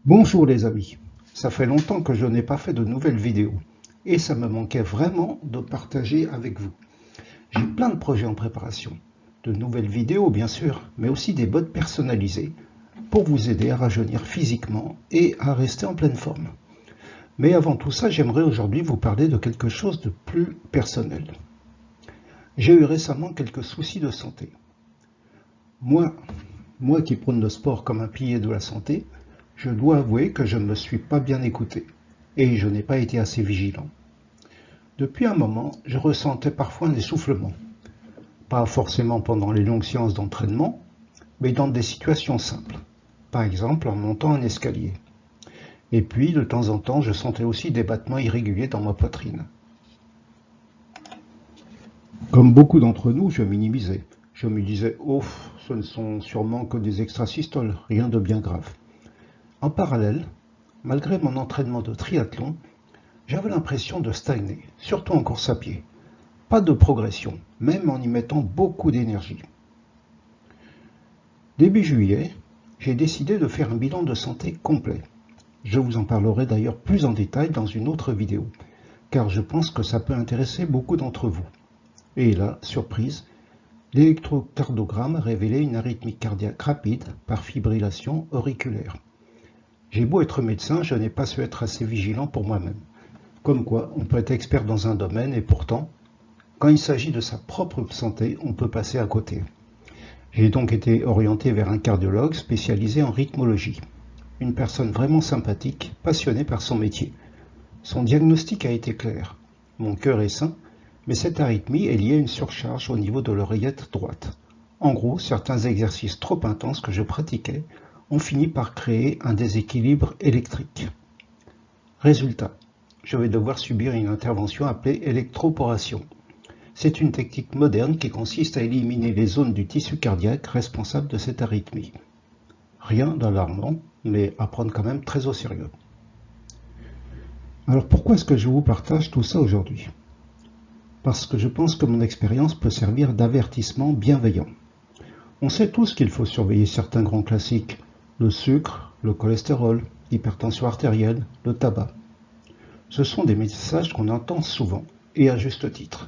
Bonjour les amis, ça fait longtemps que je n'ai pas fait de nouvelles vidéos et ça me manquait vraiment de partager avec vous. J'ai plein de projets en préparation, de nouvelles vidéos bien sûr, mais aussi des bots personnalisés pour vous aider à rajeunir physiquement et à rester en pleine forme. Mais avant tout ça, j'aimerais aujourd'hui vous parler de quelque chose de plus personnel. J'ai eu récemment quelques soucis de santé. Moi, Moi qui prône le sport comme un pilier de la santé, je dois avouer que je ne me suis pas bien écouté et je n'ai pas été assez vigilant. Depuis un moment, je ressentais parfois un essoufflement, pas forcément pendant les longues séances d'entraînement, mais dans des situations simples, par exemple en montant un escalier. Et puis, de temps en temps, je sentais aussi des battements irréguliers dans ma poitrine. Comme beaucoup d'entre nous, je minimisais. Je me disais, oh, ce ne sont sûrement que des extrasystoles, rien de bien grave. En parallèle, malgré mon entraînement de triathlon, j'avais l'impression de stagner, surtout en course à pied. Pas de progression, même en y mettant beaucoup d'énergie. Début juillet, j'ai décidé de faire un bilan de santé complet. Je vous en parlerai d'ailleurs plus en détail dans une autre vidéo, car je pense que ça peut intéresser beaucoup d'entre vous. Et là, surprise, l'électrocardiogramme révélait une arythmie cardiaque rapide par fibrillation auriculaire. J'ai beau être médecin, je n'ai pas su être assez vigilant pour moi-même. Comme quoi, on peut être expert dans un domaine et pourtant, quand il s'agit de sa propre santé, on peut passer à côté. J'ai donc été orienté vers un cardiologue spécialisé en rythmologie. Une personne vraiment sympathique, passionnée par son métier. Son diagnostic a été clair. Mon cœur est sain, mais cette arythmie est liée à une surcharge au niveau de l'oreillette droite. En gros, certains exercices trop intenses que je pratiquais ont fini par créer un déséquilibre électrique. Résultat, je vais devoir subir une intervention appelée électroporation. C'est une technique moderne qui consiste à éliminer les zones du tissu cardiaque responsables de cette arythmie. Rien d'alarmant, mais à prendre quand même très au sérieux. Alors pourquoi est-ce que je vous partage tout ça aujourd'hui? Parce que je pense que mon expérience peut servir d'avertissement bienveillant. On sait tous qu'il faut surveiller certains grands classiques, le sucre, le cholestérol, l'hypertension artérielle, le tabac. Ce sont des messages qu'on entend souvent, et à juste titre.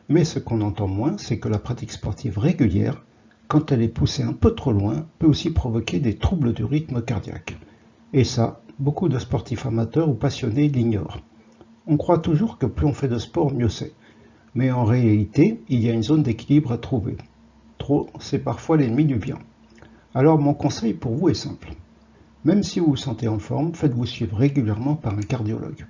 Mais ce qu'on entend moins, c'est que la pratique sportive régulière, quand elle est poussée un peu trop loin, peut aussi provoquer des troubles du rythme cardiaque. Et ça, beaucoup de sportifs amateurs ou passionnés l'ignorent. On croit toujours que plus on fait de sport, mieux c'est. Mais en réalité, il y a une zone d'équilibre à trouver. Trop, c'est parfois l'ennemi du bien. Alors mon conseil pour vous est simple. Même si vous vous sentez en forme, faites-vous suivre régulièrement par un cardiologue.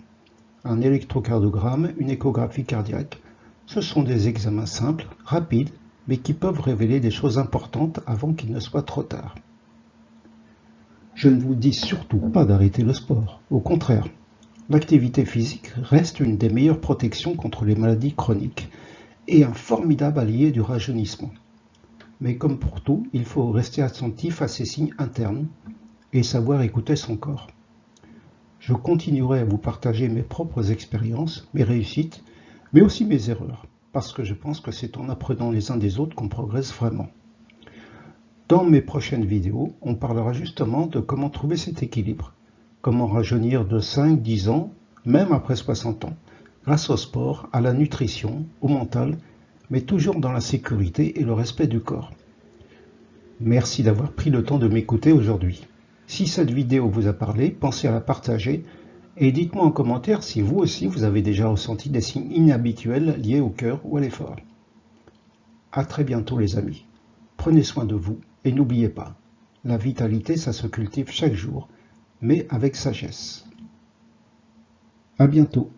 Un électrocardiogramme, une échographie cardiaque, ce sont des examens simples, rapides, mais qui peuvent révéler des choses importantes avant qu'il ne soit trop tard. Je ne vous dis surtout pas d'arrêter le sport. Au contraire, l'activité physique reste une des meilleures protections contre les maladies chroniques et un formidable allié du rajeunissement. Mais comme pour tout, il faut rester attentif à ses signes internes et savoir écouter son corps. Je continuerai à vous partager mes propres expériences, mes réussites, mais aussi mes erreurs, parce que je pense que c'est en apprenant les uns des autres qu'on progresse vraiment. Dans mes prochaines vidéos, on parlera justement de comment trouver cet équilibre, comment rajeunir de 5-10 ans, même après 60 ans, grâce au sport, à la nutrition, au mental, mais toujours dans la sécurité et le respect du corps. Merci d'avoir pris le temps de m'écouter aujourd'hui. Si cette vidéo vous a parlé, pensez à la partager et dites-moi en commentaire si vous aussi vous avez déjà ressenti des signes inhabituels liés au cœur ou à l'effort. À très bientôt les amis. Prenez soin de vous et n'oubliez pas, la vitalité ça se cultive chaque jour, mais avec sagesse. À bientôt.